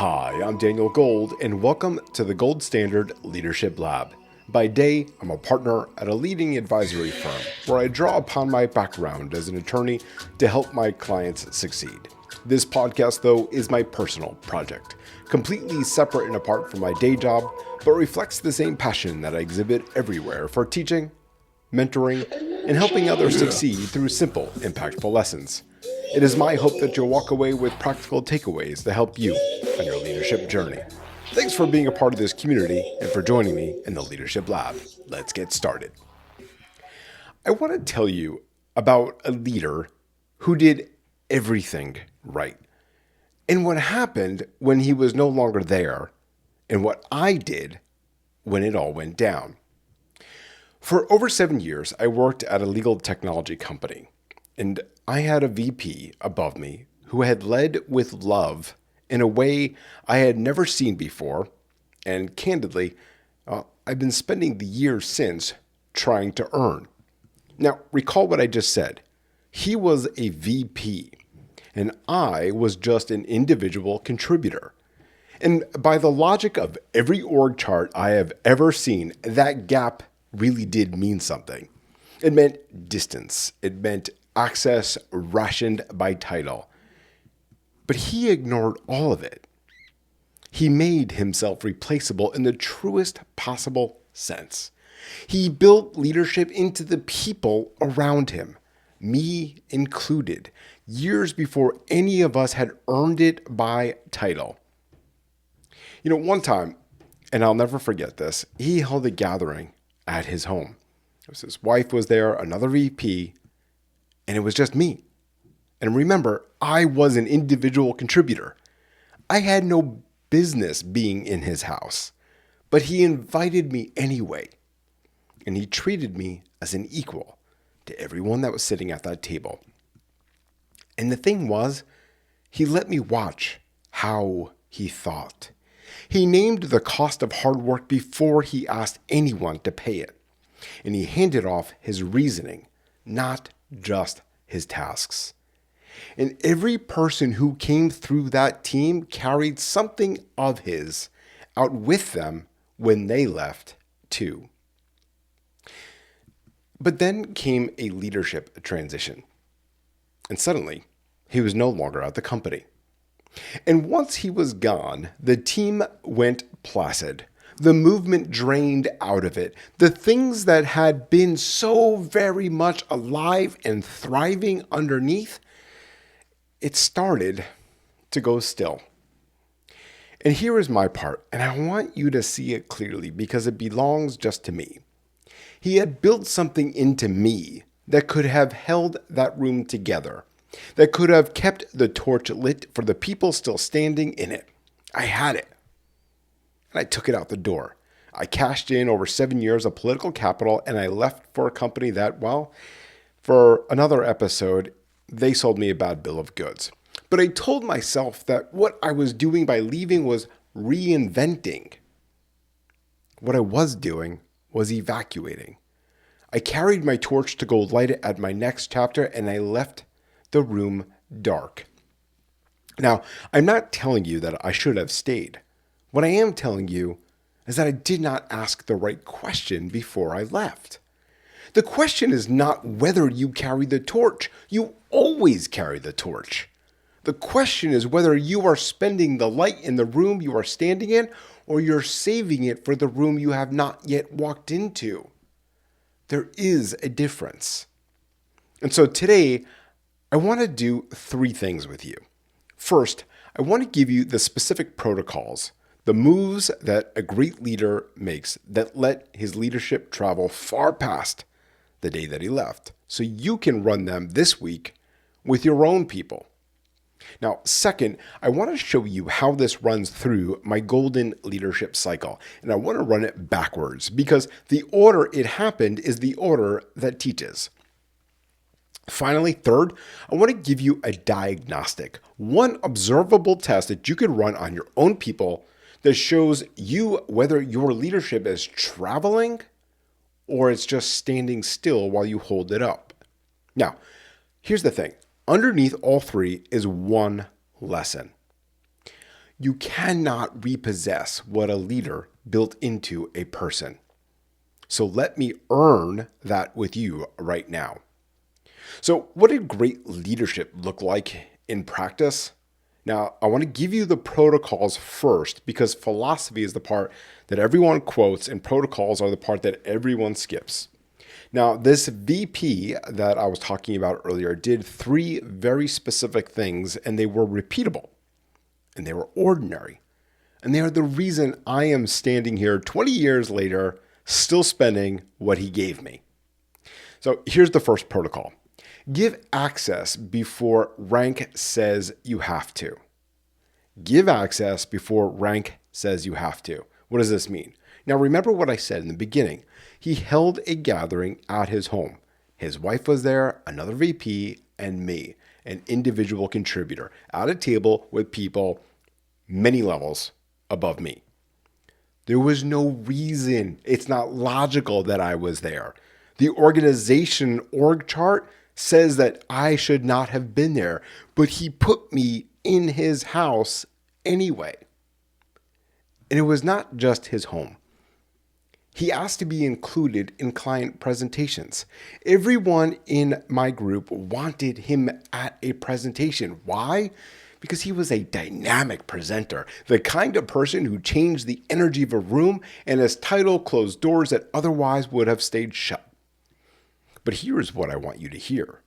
Hi, I'm Daniel Gold, and welcome to the Gold Standard Leadership Lab. By day, I'm a partner at a leading advisory firm where I draw upon my background as an attorney to help my clients succeed. This podcast, though, is my personal project, completely separate and apart from my day job, but reflects the same passion that I exhibit everywhere for teaching, mentoring, and helping others succeed through simple, impactful lessons. It is my hope that you'll walk away with practical takeaways to help you on your leadership journey. Thanks for being a part of this community and for joining me in the Leadership Lab. Let's get started. I want to tell you about a leader who did everything right, and what happened when he was no longer there, and what I did when it all went down. For over 7 years, I worked at a legal technology company, and I had a VP above me who had led with love in a way I had never seen before, and candidly, I've been spending the years since trying to earn. Now, recall what I just said. He was a VP, and I was just an individual contributor. And by the logic of every org chart I have ever seen, that gap really did mean something. It meant distance. It meant access rationed by title. But he ignored all of it. He made himself replaceable in the truest possible sense. He built leadership into the people around him, me included, years before any of us had earned it by title. One time, and I'll never forget this, he held a gathering at his home. His wife was there, another VP, and it was just me. And remember, I was an individual contributor. I had no business being in his house, but he invited me anyway. And he treated me as an equal to everyone that was sitting at that table. And the thing was, he let me watch how he thought. He named the cost of hard work before he asked anyone to pay it. And he handed off his reasoning, not just his tasks. And every person who came through that team carried something of his out with them when they left too. But then came a leadership transition. And suddenly, he was no longer at the company. And once he was gone, the team went placid. The movement drained out of it. The things that had been so very much alive and thriving underneath, it started to go still. And here is my part, and I want you to see it clearly because it belongs just to me. He had built something into me that could have held that room together, that could have kept the torch lit for the people still standing in it. I had it. And I took it out the door. I cashed in over 7 years of political capital, and I left for a company that, well, for another episode, they sold me a bad bill of goods. But I told myself that what I was doing by leaving was reinventing. What I was doing was evacuating. I carried my torch to go light it at my next chapter, and I left the room dark. Now, I'm not telling you that I should have stayed. What I am telling you is that I did not ask the right question before I left. The question is not whether you carry the torch. You always carry the torch. The question is whether you are spending the light in the room you are standing in or you're saving it for the room you have not yet walked into. There is a difference. And so today, I want to do 3 things with you. First, I want to give you the specific protocols, the moves that a great leader makes that let his leadership travel far past the day that he left, so you can run them this week with your own people. Now, second, I want to show you how this runs through my golden leadership cycle, and I want to run it backwards because the order it happened is the order that teaches. Finally, third, I want to give you a diagnostic, one observable test that you can run on your own people that shows you whether your leadership is traveling or it's just standing still while you hold it up. Now, here's the thing. Underneath all 3 is one lesson. You cannot repossess what a leader built into a person. So let me earn that with you right now. So what did great leadership look like in practice? Now, I want to give you the protocols first because philosophy is the part that everyone quotes and protocols are the part that everyone skips. Now, this VP that I was talking about earlier did 3 very specific things, and they were repeatable, and they were ordinary, and they are the reason I am standing here 20 years later, still spending what he gave me. So here's the first protocol. Give access before rank says you have to. Give access before rank says you have to. What does this mean? Now remember what I said in the beginning. He held a gathering at his home. His wife was there, another VP, and me, an individual contributor, at a table with people many levels above me. There was no reason. It's not logical that I was there. The organization org chart says that I should not have been there, but he put me in his house anyway. And it was not just his home. He asked to be included in client presentations. Everyone in my group wanted him at a presentation. Why? Because he was a dynamic presenter, the kind of person who changed the energy of a room, and his title closed doors that otherwise would have stayed shut. But here's what I want you to hear.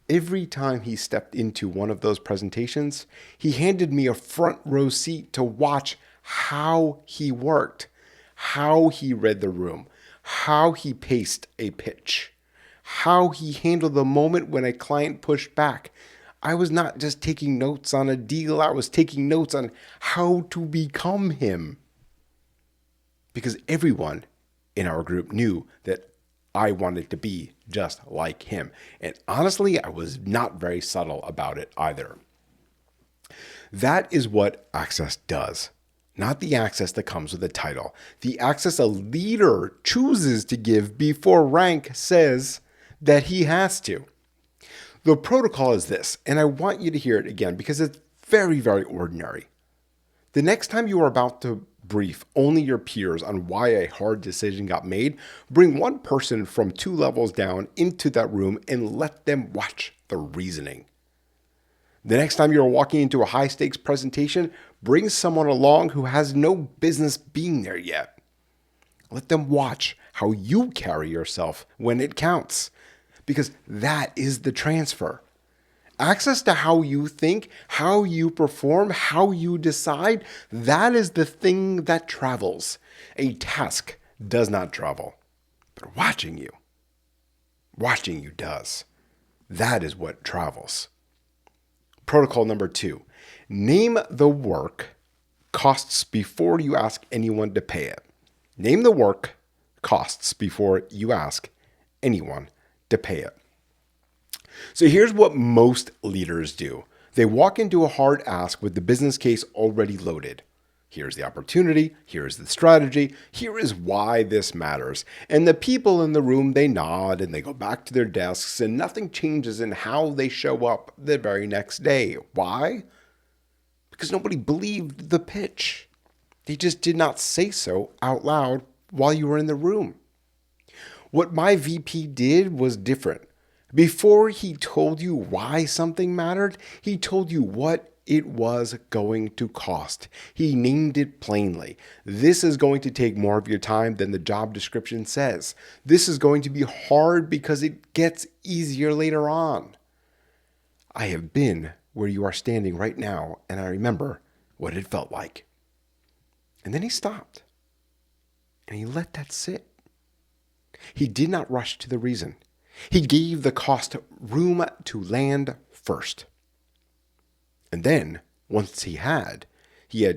Every time he stepped into one of those presentations, he handed me a front row seat to watch how he worked, how he read the room, how he paced a pitch, how he handled the moment when a client pushed back. I was not just taking notes on a deal, I was taking notes on how to become him. Because everyone in our group knew that I wanted to be just like him. And honestly, I was not very subtle about it either. That is what access does. Not the access that comes with a title. The access a leader chooses to give before rank says that he has to. The protocol is this, and I want you to hear it again because it's very, very ordinary. The next time you are about to brief only your peers on why a hard decision got made, bring one person from 2 levels down into that room and let them watch the reasoning. The next time you're walking into a high-stakes presentation, bring someone along who has no business being there yet. Let them watch how you carry yourself when it counts, because that is the transfer. Access to how you think, how you perform, how you decide, that is the thing that travels. A task does not travel, but watching you does. That is what travels. Protocol number 2, name the work costs before you ask anyone to pay it. Name the work costs before you ask anyone to pay it. So here's what most leaders do. They walk into a hard ask with the business case already loaded. Here's the opportunity, here's the strategy, here is why this matters. And the people in the room, they nod and they go back to their desks and nothing changes in how they show up the very next day. Why? Because nobody believed the pitch. They just did not say so out loud while you were in the room. What my VP did was different. Before he told you why something mattered, he told you what it was going to cost. He named it plainly. This is going to take more of your time than the job description says. This is going to be hard because it gets easier later on. I have been where you are standing right now, and I remember what it felt like. And then he stopped, and he let that sit. He did not rush to the reason. He gave the cost room to land first. And then, once he had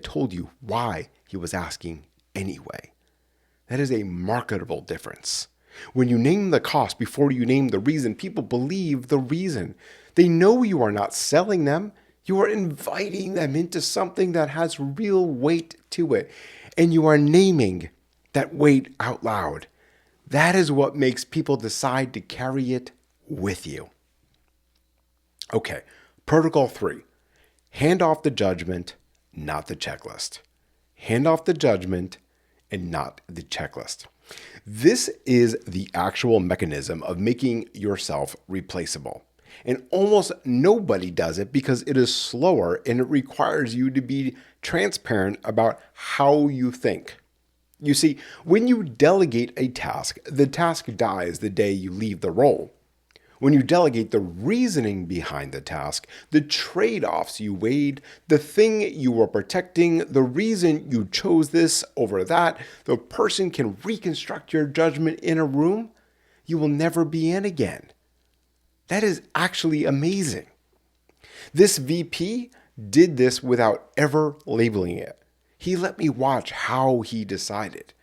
told you why he was asking anyway. That is a marketable difference. When you name the cost before you name the reason, people believe the reason. They know you are not selling them. You are inviting them into something that has real weight to it. And you are naming that weight out loud. That is what makes people decide to carry it with you. Okay, protocol 3. Hand off the judgment not the checklist. Hand off the judgment and not the checklist. This is the actual mechanism of making yourself replaceable. And almost nobody does it because it is slower and it requires you to be transparent about how you think. You see, when you delegate a task, the task dies the day you leave the role. When you delegate the reasoning behind the task, the trade-offs you weighed, the thing you were protecting, the reason you chose this over that, the person can reconstruct your judgment in a room you will never be in again. That is actually amazing. This VP did this without ever labeling it. He let me watch how he decided.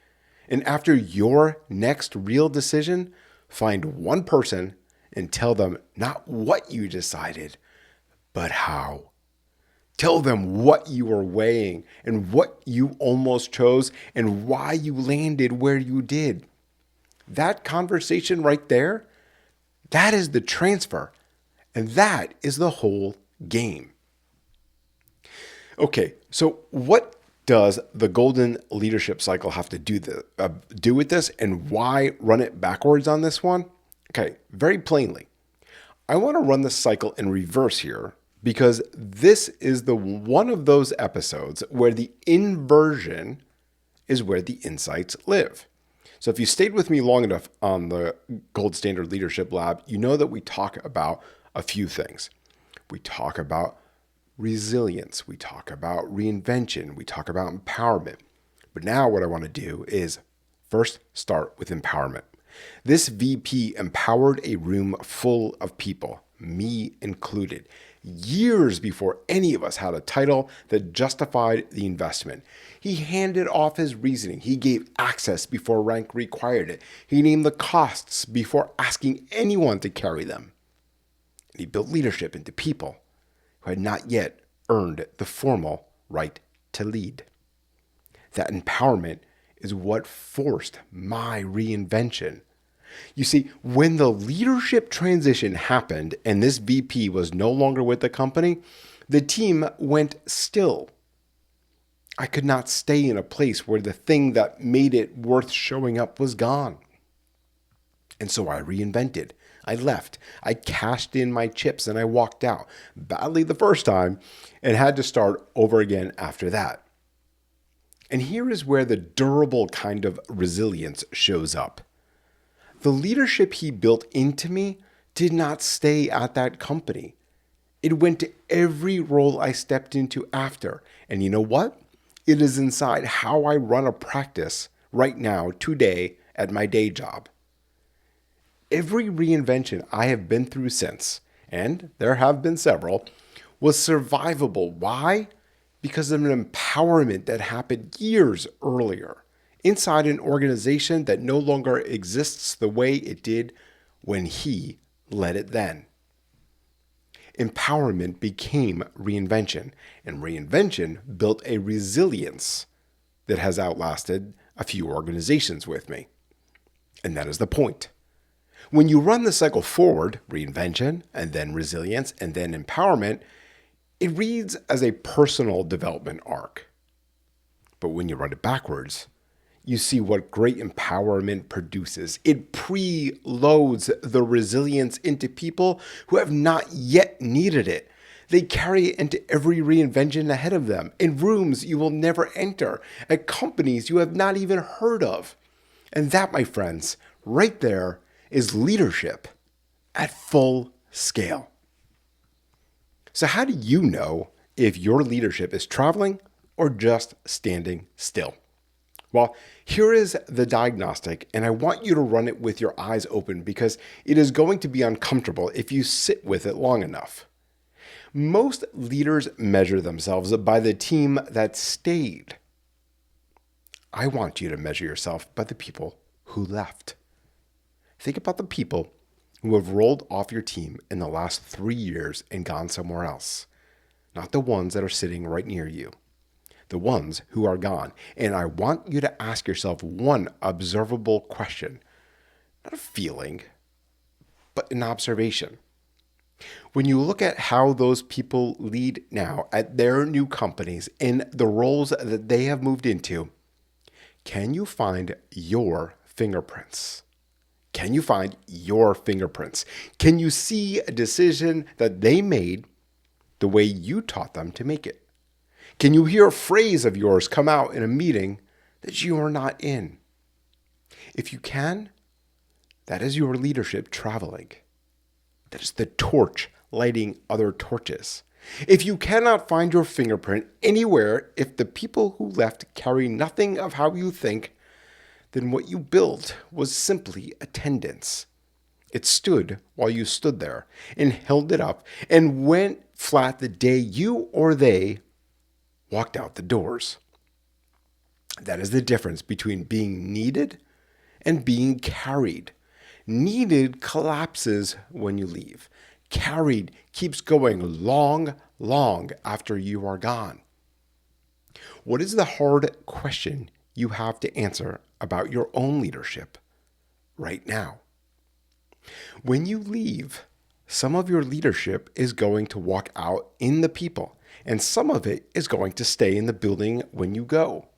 And after your next real decision, find one person and tell them not what you decided, but how. Tell them what you were weighing and what you almost chose and why you landed where you did. That conversation right there, that is the transfer. And that is the whole game. Okay, so what does the golden leadership cycle have to do with this, and why run it backwards on this one? Okay, very plainly, I want to run the cycle in reverse here because this is the one of those episodes where the inversion is where the insights live. So if you stayed with me long enough on the Gold Standard Leadership Lab, you know that we talk about a few things. We talk about resilience, we talk about reinvention, we talk about empowerment. But now what I want to do is first start with empowerment. This VP empowered a room full of people, me included, years before any of us had a title that justified the investment. He handed off his reasoning. He gave access before rank required it. He named the costs before asking anyone to carry them. And he built leadership into people who had not yet earned the formal right to lead. That empowerment is what forced my reinvention. You see, when the leadership transition happened and this VP was no longer with the company, the team went still. I could not stay in a place where the thing that made it worth showing up was gone. And so I reinvented. I left. I cashed in my chips and I walked out, badly the first time, and had to start over again after that. And here is where the durable kind of resilience shows up. The leadership he built into me did not stay at that company. It went to every role I stepped into after. And you know what? It is inside how I run a practice right now, today, at my day job. Every reinvention I have been through since, and there have been several, was survivable. Why? Because of an empowerment that happened years earlier inside an organization that no longer exists the way it did when he led it then. Empowerment became reinvention, and reinvention built a resilience that has outlasted a few organizations with me. And that is the point. When you run the cycle forward, reinvention, and then resilience, and then empowerment, it reads as a personal development arc. But when you run it backwards, you see what great empowerment produces. It preloads the resilience into people who have not yet needed it. They carry it into every reinvention ahead of them, in rooms you will never enter, at companies you have not even heard of. And that, my friends, right there is leadership at full scale. So how do you know if your leadership is traveling or just standing still? Well, here is the diagnostic, and I want you to run it with your eyes open because it is going to be uncomfortable if you sit with it long enough. Most leaders measure themselves by the team that stayed. I want you to measure yourself by the people who left. Think about the people who have rolled off your team in the last 3 years and gone somewhere else, not the ones that are sitting right near you. The ones who are gone. And I want you to ask yourself one observable question, not a feeling, but an observation. When you look at how those people lead now at their new companies and the roles that they have moved into, can you find your fingerprints? Can you find your fingerprints? Can you see a decision that they made the way you taught them to make it? Can you hear a phrase of yours come out in a meeting that you are not in? If you can, that is your leadership traveling. That is the torch lighting other torches. If you cannot find your fingerprint anywhere, if the people who left carry nothing of how you think, then what you built was simply attendance. It stood while you stood there and held it up and went flat the day you or they walked out the doors. That is the difference between being needed and being carried. Needed collapses when you leave. Carried keeps going long after you are gone. What is the hard question you have to answer about your own leadership right now? When you leave, some of your leadership is going to walk out in the people, and some of it is going to stay in the building when you go.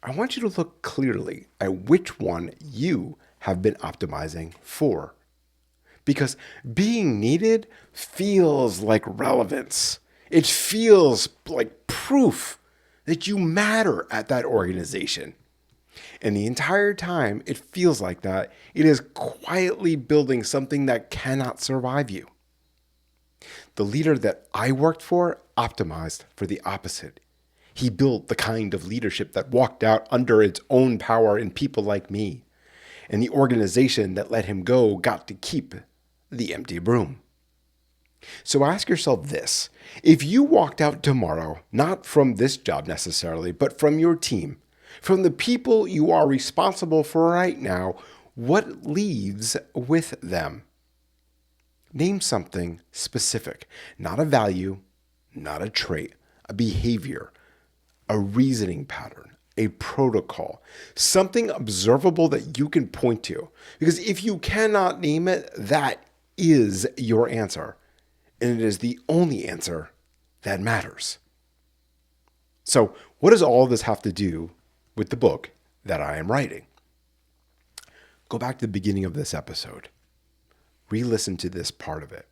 I want you to look clearly at which one you have been optimizing for. Because being needed feels like relevance. It feels like proof that you matter at that organization. And the entire time it feels like that, it is quietly building something that cannot survive you. The leader that I worked for optimized for the opposite. He built the kind of leadership that walked out under its own power in people like me. And the organization that let him go got to keep the empty room. So ask yourself this: if you walked out tomorrow, not from this job necessarily, but from your team, from the people you are responsible for right now, what leaves with them? Name something specific, not a value, not a trait, a behavior, a reasoning pattern, a protocol, something observable that you can point to. Because if you cannot name it, that is your answer. And it is the only answer that matters. So, what does all this have to do with the book that I am writing? Go back to the beginning of this episode. Re-listen to this part of it.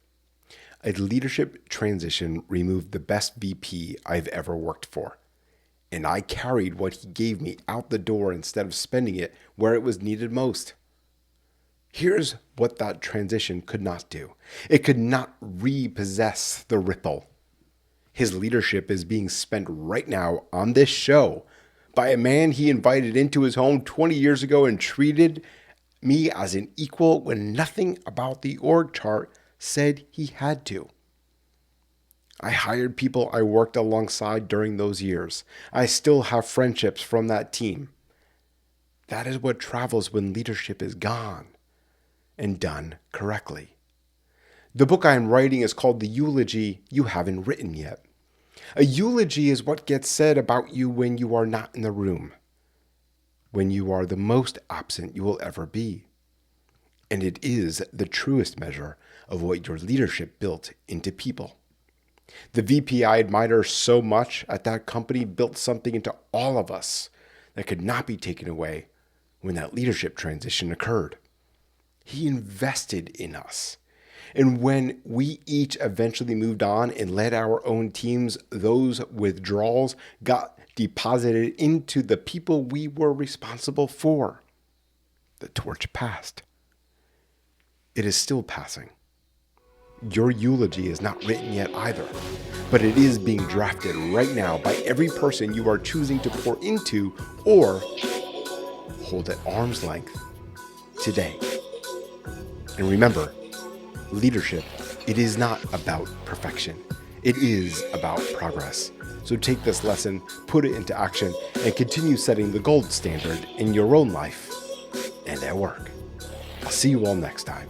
A leadership transition removed the best VP I've ever worked for. And I carried what he gave me out the door instead of spending it where it was needed most. Here's what that transition could not do. It could not repossess the ripple. His leadership is being spent right now on this show by a man he invited into his home 20 years ago and treated me as an equal when nothing about the org chart said he had to. I hired people I worked alongside during those years. I still have friendships from that team. That is what travels when leadership is gone and done correctly. The book I am writing is called The Eulogy You Haven't Written Yet. A eulogy is what gets said about you when you are not in the room, when you are the most absent you will ever be. And it is the truest measure of what your leadership built into people. The VP I admire so much at that company built something into all of us that could not be taken away when that leadership transition occurred. He invested in us. And when we each eventually moved on and led our own teams, those withdrawals got deposited into the people we were responsible for. The torch passed. It is still passing. Your eulogy is not written yet either, but it is being drafted right now by every person you are choosing to pour into or hold at arm's length today. And remember, leadership, it is not about perfection. It is about progress. So take this lesson, put it into action, and continue setting the gold standard in your own life and at work. I'll see you all next time.